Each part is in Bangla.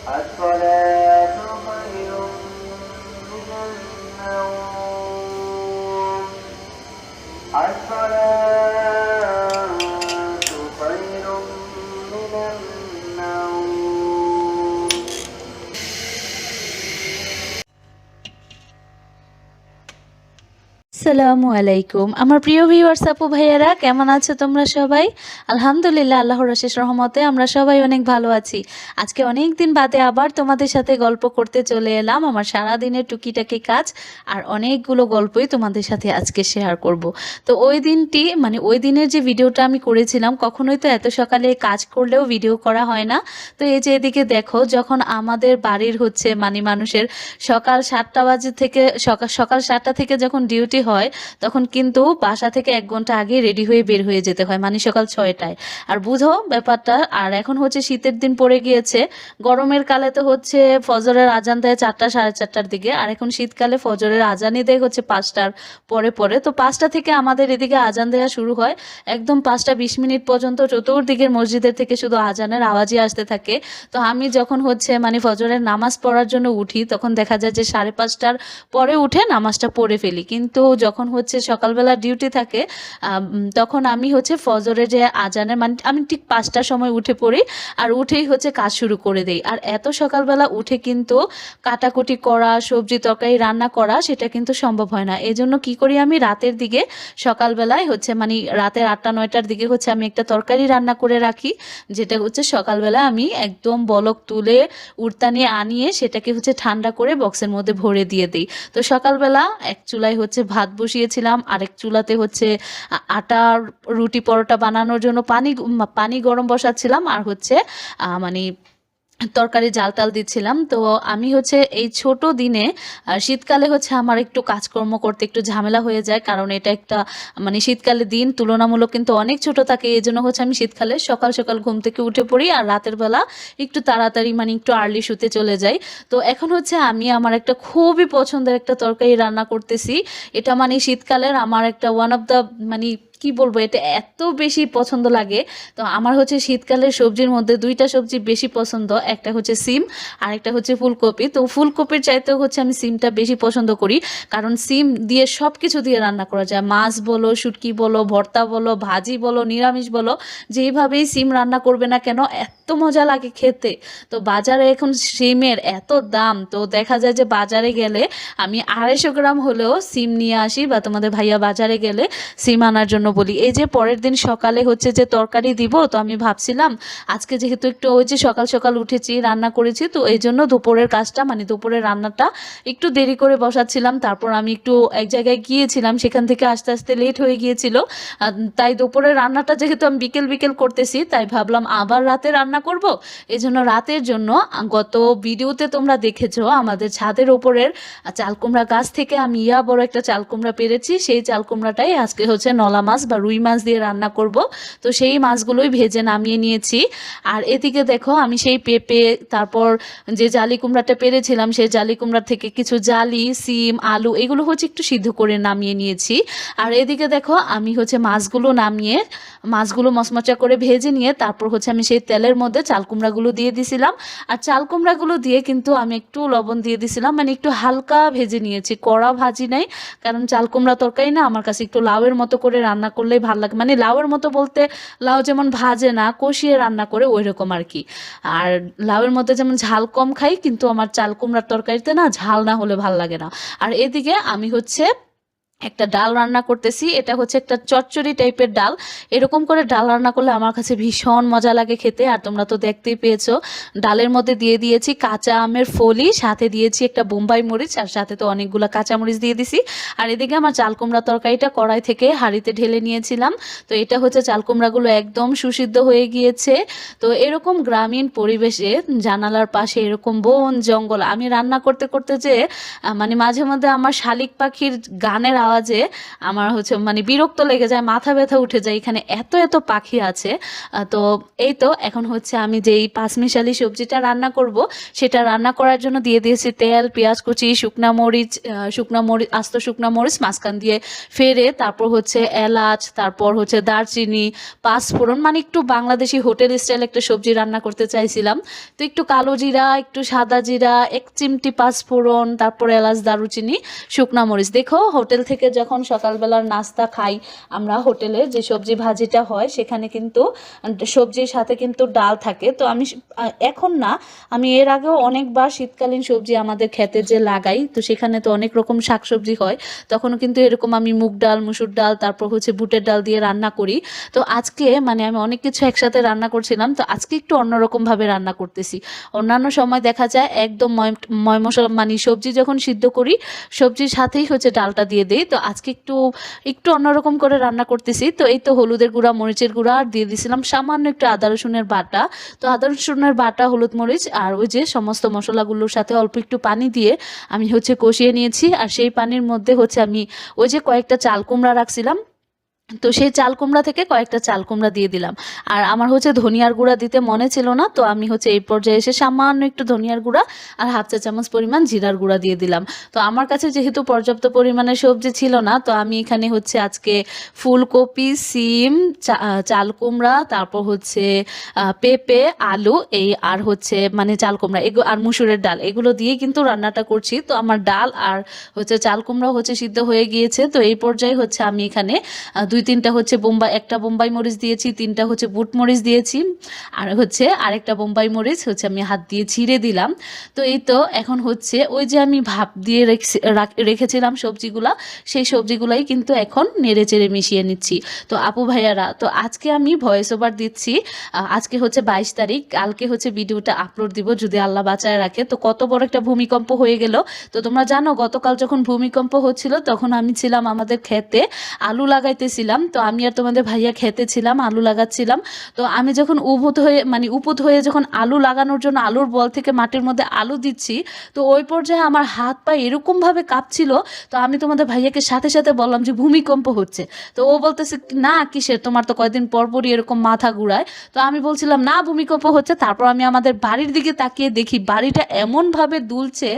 الصلاة خير من النوم. الصلاة خير من النوم. আসসালামু আলাইকুম আমার প্রিয় ভিউয়ার্স আপু ভাইয়ারা, কেমন আছো তোমরা সবাই? আলহামদুলিল্লাহ, আল্লাহর অশেষ রহমতে আমরা সবাই অনেক ভালো আছি। আজকে অনেক দিন বাদে আবার তোমাদের সাথে গল্প করতে চলে এলাম। আমার সারা দিনের টুকিটাকি কাজ আর অনেকগুলো গল্পই তোমাদের সাথে আজকে শেয়ার করব। তো ওই দিনটি ওই দিনের যে ভিডিওটা আমি করেছিলাম, কখনোই তো এত সকালে কাজ করলেও ভিডিও করা হয় না। তো এই যে এদিকে দেখো, যখন আমাদের বাড়ির হচ্ছে মানুষের সকাল 7টা বাজে থেকে সকাল 7টা থেকে যখন ডিউটি হয়, তখন কিন্তু বাসা থেকে 1 ঘন্টা আগে রেডি হয়ে বের হয়ে যেতে হয়, সকাল 6টায়। আর বুঝো ব্যাপারটা। আর এখন হচ্ছে শীতের দিন পড়ে গিয়েছে। গরমের কালে তো হচ্ছে ফজরের আজান দেয় 4টা 4:30টার দিকে, আর এখন শীতকালে ফজরের আজানই দেয় হচ্ছে 5টার পরে পরে। তো 5টা থেকে আমাদের এদিকে আজান দেওয়া শুরু হয়, একদম 5টা 20 মিনিট পর্যন্ত চতুর্দিকের মসজিদের থেকে শুধু আজানের আওয়াজই আসতে থাকে। তো আমি যখন হচ্ছে ফজরের নামাজ পড়ার জন্য উঠি, তখন দেখা যায় যে 5:30টার পরে উঠে নামাজটা পড়ে ফেলি। কিন্তু যখন হচ্ছে সকালবেলা ডিউটি থাকে, তখন আমি হচ্ছে ফজরের যে আজানের আমি ঠিক 5টার সময় উঠে পড়ি, আর উঠেই হচ্ছে কাজ শুরু করে দেই। আর এত সকালবেলা উঠে কিন্তু কাটাকুটি করা, সবজি তরকারি রান্না করা, সেটা কিন্তু সম্ভব হয় না। এই জন্য কী করি, আমি রাতের দিকে সকালবেলায় হচ্ছে রাতের 8টা 9টার দিকে হচ্ছে আমি একটা তরকারি রান্না করে রাখি, যেটা হচ্ছে সকালবেলা আমি একদম বলক তুলে উড়তানিয়ে আনিয়ে সেটাকে হচ্ছে ঠান্ডা করে বক্সের মধ্যে ভরে দিয়ে দিই। তো সকালবেলা এক চুলায় হচ্ছে ভাত বসিয়েছিলাম, আরেক চুলাতে হচ্ছে আটার রুটি পরোটা বানানোর জন্য পানি গরম বসাচ্ছিলাম, আর হচ্ছে তরকারি জাল টাল দিচ্ছিলাম। তো আমি হচ্ছে এই ছোট দিনে শীতকালে হচ্ছে আমার একটু কাজকর্ম করতে একটু ঝামেলা হয়ে যায়, কারণ এটা একটা শীতকালে দিন তুলনামূলক কিন্তু অনেক ছোট থাকে। এই জন্য হচ্ছে আমি শীতকালে সকাল সকাল ঘুম থেকে উঠে পড়ি, আর রাতের বেলা একটু তাড়াতাড়ি একটু আর্লি শুতে চলে যাই। তো এখন হচ্ছে আমি আমার একটা খুবই পছন্দের একটা তরকারি রান্না করতেছি। এটা শীতকালের আমার একটা ওয়ান অফ দ্য কি বলবো, এটা এত বেশি পছন্দ লাগে। তো আমার হচ্ছে শীতকালের সবজির মধ্যে 2টা সবজি বেশি পছন্দ, একটা হচ্ছে সিম আর একটা হচ্ছে ফুলকপি। তো ফুলকপির চাইতেও হচ্ছে আমি সিমটা বেশি পছন্দ করি, কারণ সিম দিয়ে সব কিছু দিয়ে রান্না করা যায়। মাছ বলো, শুটকি বলো, ভর্তা বলো, ভাজি বলো, নিরামিষ বলো, যেইভাবেই সিম রান্না করবে না কেন এত মজা লাগে খেতে। তো বাজারে এখন সিমের এত দাম, তো দেখা যায় যে বাজারে গেলে আমি 250 গ্রাম হলেও সিম নিয়ে আসি, বা তোমাদের ভাইয়া বাজারে গেলে সিম আনার জন্য বলি। এই যে পরের দিন সকালে হচ্ছে যে তরকারি দিব, তো আমি ভাবছিলাম আজকে যেহেতু একটু ওই যে সকাল সকাল উঠেছি, রান্না করেছি, তো এই জন্য দুপুরের কাজটা দুপুরের রান্নাটা একটু দেরি করে বসাচ্ছিলাম। তারপর আমি একটু এক জায়গায় গিয়েছিলাম, সেখান থেকে আস্তে আস্তে লেট হয়ে গিয়েছিল। তাই দুপুরের রান্নাটা যেহেতু আমি বিকেল বিকেল করতেছি, তাই ভাবলাম আবার রাতে রান্না করব। এই জন্য রাতের জন্য গত ভিডিওতে তোমরা দেখেছো আমাদের ছাদের ওপরের চালকুমড়া গাছ থেকে আমি বড় একটা চালকুমড়া পেরেছি। সেই চালকুমড়াটাই আজকে হচ্ছে নলা মাছ বা রুই মাছ দিয়ে রান্না করব। তো সেই মাছগুলোই ভেজে নামিয়ে নিয়েছি। আর এদিকে দেখো, আমি সেই পেঁপে, তারপর যে জালি কুমড়াটা পেরেছিলাম, সেই জালি কুমড়া থেকে কিছু জালি, সিম, আলু এগুলো হচ্ছে একটু সিদ্ধ করে নামিয়ে নিয়েছি। আর এদিকে দেখো, আমি হচ্ছে মাছগুলো মচমচা করে ভেজে নিয়ে তারপর হচ্ছে আমি সেই তেলের মধ্যে চালকুমড়াগুলো দিয়ে দিছিলাম। আর চালকুমড়াগুলো দিয়ে কিন্তু আমি একটু লবণ দিয়ে দিছিলাম, একটু হালকা ভেজে নিয়েছি, কড়া ভাজি নাই। কারণ চালকুমড়া তরকারি না আমার কাছে একটু লাউয়ের মতো করে রান্না করলেই ভালো লাগে। লাউয়ের মতো বলতে লাউ যেমন ভাজে না, কষিয়ে রান্না করে ওই রকম আর কি। আর লাউয়ের মধ্যে যেমন ঝাল কম খাই, কিন্তু আমার চাল কুমড়ার তরকারিতে না ঝাল না হলে ভাল লাগে না। আর এদিকে আমি হচ্ছে একটা ডাল রান্না করতেছি। এটা হচ্ছে একটা চচ্চড়ি টাইপের ডাল। এরকম করে ডাল রান্না করলে আমার কাছে ভীষণ মজা লাগে খেতে। আর তোমরা তো দেখতেই পেয়েছো, ডালের মধ্যে দিয়ে দিয়েছি কাঁচা আমের ফলি, সাথে দিয়েছি একটা বোম্বাই মরিচ, আর সাথে তো অনেকগুলো কাঁচা মরিচ দিয়ে দিছি। আর এদিকে আমার চাল কুমড়া তরকারিটা কড়াই থেকে হাঁড়িতে ঢেলে নিয়েছিলাম। তো এটা হচ্ছে চাল কুমড়াগুলো একদম সুসিদ্ধ হয়ে গিয়েছে। তো এরকম গ্রামীণ পরিবেশে জানালার পাশে এরকম বন জঙ্গল, আমি রান্না করতে করতে যে মাঝে মধ্যে আমার শালিক পাখির গানের আওয়াজ আওয়াজে আমার হচ্ছে মানে বিরক্ত লেগে যায়, মাথা ব্যথা উঠে যায়, এখানে এত এত পাখি আছে। তো এই তো এখন হচ্ছে আমি যেই পাঁচমিশালি সবজিটা রান্না করব সেটা রান্না করার জন্য দিয়ে দিয়েছি তেল, পেঁয়াজ কুচি, শুকনা মরিচ, আস্ত শুকনা মরিচ মাঝখান দিয়ে ফেড়ে, তারপর হচ্ছে এলাচ, তারপর হচ্ছে দারচিনি, পাঁচফোড়ন, মানে একটু বাংলাদেশি হোটেল স্টাইল একটা সবজি রান্না করতে চাইছিলাম। তো একটু কালো জিরা, একটু সাদা জিরা, এক চিমটি পাঁচফোড়ন, তারপর এলাচ, দারুচিনি, শুকনা মরিচ। দেখো হোটেল থেকে যখন সকালবেলার নাস্তা খাই আমরা, হোটেলে যে সবজি ভাজিটা হয় সেখানে কিন্তু সবজির সাথে কিন্তু ডাল থাকে। তো আমি এখন না, আমি এর আগেও অনেকবার শীতকালীন সবজি আমাদের খেতে যে লাগাই, তো সেখানে তো অনেক রকম শাকসবজি হয়, তখনও কিন্তু এরকম আমি মুগ ডাল, মুসুর ডাল, তারপর হচ্ছে বুটের ডাল দিয়ে রান্না করি। তো আজকে মানে আমি অনেক কিছু একসাথে রান্না করছিলাম, তো আজকে একটু অন্যরকমভাবে রান্না করতেছি। অন্যান্য সময় দেখা যায় একদম ময় মশলা মানে সবজি যখন সিদ্ধ করি সবজির সাথেই হচ্ছে ডালটা দিয়ে দিই, তো আজকে একটু একটু অন্যরকম করে রান্না করতেছি। তো এই তো হলুদের গুঁড়া, মরিচের গুঁড়া, আর দিয়ে দিয়েছিলাম সামান্য একটু আদা রসুনের বাটা। তো আদা রসুনের বাটা, হলুদ মরিচ আর ওই যে সমস্ত মশলাগুলোর সাথে অল্প একটু পানি দিয়ে আমি হচ্ছে কষিয়ে নিয়েছি। আর সেই পানির মধ্যে হচ্ছে আমি ওই যে কয়েকটা চাল কুমড়া রাখছিলাম, তো সেই চাল কুমড়া থেকে কয়েকটা চাল কুমড়া দিয়ে দিলাম। আর আমার হচ্ছে ধনিয়ার গুঁড়া দিতে মনে ছিল না, তো আমি হচ্ছে এই পর্যায়ে এসে সামান্য একটু ধনিয়ার গুঁড়া আর হাফ চা চামচ পরিমাণ জিরার গুঁড়া দিয়ে দিলাম। তো আমার কাছে যেহেতু পর্যাপ্ত পরিমাণে সবজি ছিল না, তো আমি এখানে হচ্ছে আজকে ফুলকপি, সিম, চাল কুমড়া, তারপর হচ্ছে পেঁপে, আলু, এই আর হচ্ছে মানে চাল কুমড়া এগুলো আর মুসুরের ডাল, এগুলো দিয়ে কিন্তু রান্নাটা করছি। তো আমার ডাল আর হচ্ছে চাল কুমড়া হচ্ছে সিদ্ধ হয়ে গিয়েছে। তো এই পর্যায়ে হচ্ছে আমি এখানে দুই তিনটা হচ্ছে একটা বোম্বাই মরিচ দিয়েছি, তিনটা হচ্ছে বুট মরিচ দিয়েছি, আর হচ্ছে আরেকটা বোম্বাই মরিচ হচ্ছে আমি হাত দিয়ে ছিঁড়ে দিলাম। তো এই তো এখন হচ্ছে ওই যে আমি ভাপ দিয়ে রেখেছিলাম সবজিগুলা, সেই সবজিগুলাই কিন্তু এখন নেড়ে চেড়ে মিশিয়ে নিচ্ছি। তো আপু ভাইয়ারা, তো আজকে আমি ভয়েস ওভার দিচ্ছি, আজকে হচ্ছে 22 তারিখ, কালকে হচ্ছে ভিডিওটা আপলোড দিব যদি আল্লাহ বাঁচায় রাখে। তো কত বড় একটা ভূমিকম্প হয়ে গেল। তো তোমরা জানো গতকাল যখন ভূমিকম্প হচ্ছিল তখন আমি ছিলাম আমাদের ক্ষেতে, আলু লাগাইতেছিলাম। তো আমি আর তোমাদের ভাইয়া খেতে ছিলাম, আলু লাগাচ্ছিলাম। তো আমি যখন উপুত হয়ে যখন আলু লাগানোর জন্য আলুর বল থেকে মাটির মধ্যে আলু দিচ্ছি, তো ওই পর্যায়ে আমার হাত পা এরকমভাবে কাঁপছিল। তো আমি তোমাদের ভাইয়াকে সাথে সাথে বললাম যে ভূমিকম্প হচ্ছে। তো ও বলতেছে না কিসের, তোমার তো কয়েকদিন পর পরই এরকম মাথা ঘুরায়। তো আমি বলছিলাম না ভূমিকম্প হচ্ছে। তারপর আমি আমাদের বাড়ির দিকে তাকিয়ে দেখি বাড়িটা এমনভাবে দুলছে,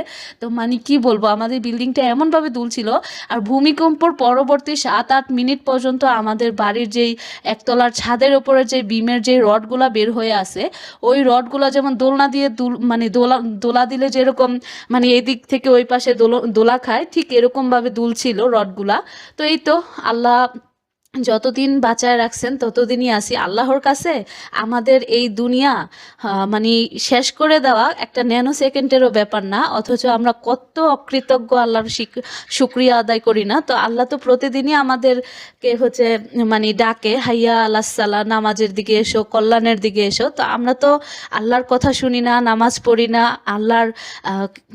তো মানে কি বলবো, আমাদের বিল্ডিংটা এমনভাবে দুলছিল। আর ভূমিকম্পর পরবর্তী 7-8 মিনিট পর্যন্ত আমাদের বাড়ির যেই একতলার ছাদের ওপরে যে বিমের যে রডগুলা বের হয়ে আসে, ওই রডগুলা যেমন দোলনা দিয়ে দোলা দিলে যেরকম মানে এদিক থেকে ওই পাশে দোলা খায়, ঠিক এরকমভাবে দুলছিল রডগুলা। তো এই তো আল্লাহ যতদিন বাঁচায় রাখছেন ততদিনই আসি আল্লাহর কাছে। আমাদের এই দুনিয়া মানে শেষ করে দেওয়া একটা ন্যানো সেকেন্ডেরও ব্যাপার না, অথচ আমরা কত অকৃতজ্ঞ, আল্লাহর শুকরিয়া আদায় করি না। তো আল্লাহ তো প্রতিদিনই আমাদেরকে হচ্ছে মানে ডাকে, হাইয়া আলাস সালাহ, নামাজের দিকে এসো, কল্যাণের দিকে এসো। তো আমরা তো আল্লাহর কথা শুনি না, নামাজ পড়ি না, আল্লাহর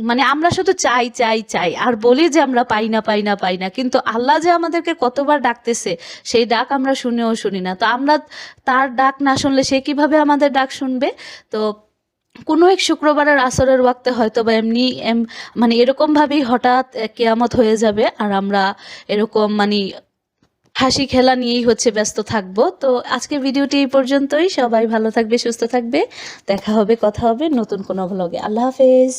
মানে আমরা শুধু চাই চাই চাই আর বলি যে আমরা পাই না পাই না পাই না, কিন্তু আল্লাহ যে আমাদেরকে কতবার ডাকতেছে সেই ডাক আমরা শুনেও শুনি না। তো আমরা তার ডাক না শুনলে সে কিভাবে আমাদের ডাক শুনবে? তো কোনো এক শুক্রবারের আসরের ওয়াক্তে হয়তো বা মানে এরকমভাবেই হঠাৎ কেয়ামত হয়ে যাবে, আর আমরা এরকম মানে হাসি খেলা নিয়েই হচ্ছে ব্যস্ত থাকবো। তো আজকে ভিডিওটি এই পর্যন্তই। সবাই ভালো থাকবে, সুস্থ থাকবে, দেখা হবে, কথা হবে নতুন কোনো ভ্লগে। আল্লাহ হাফেজ।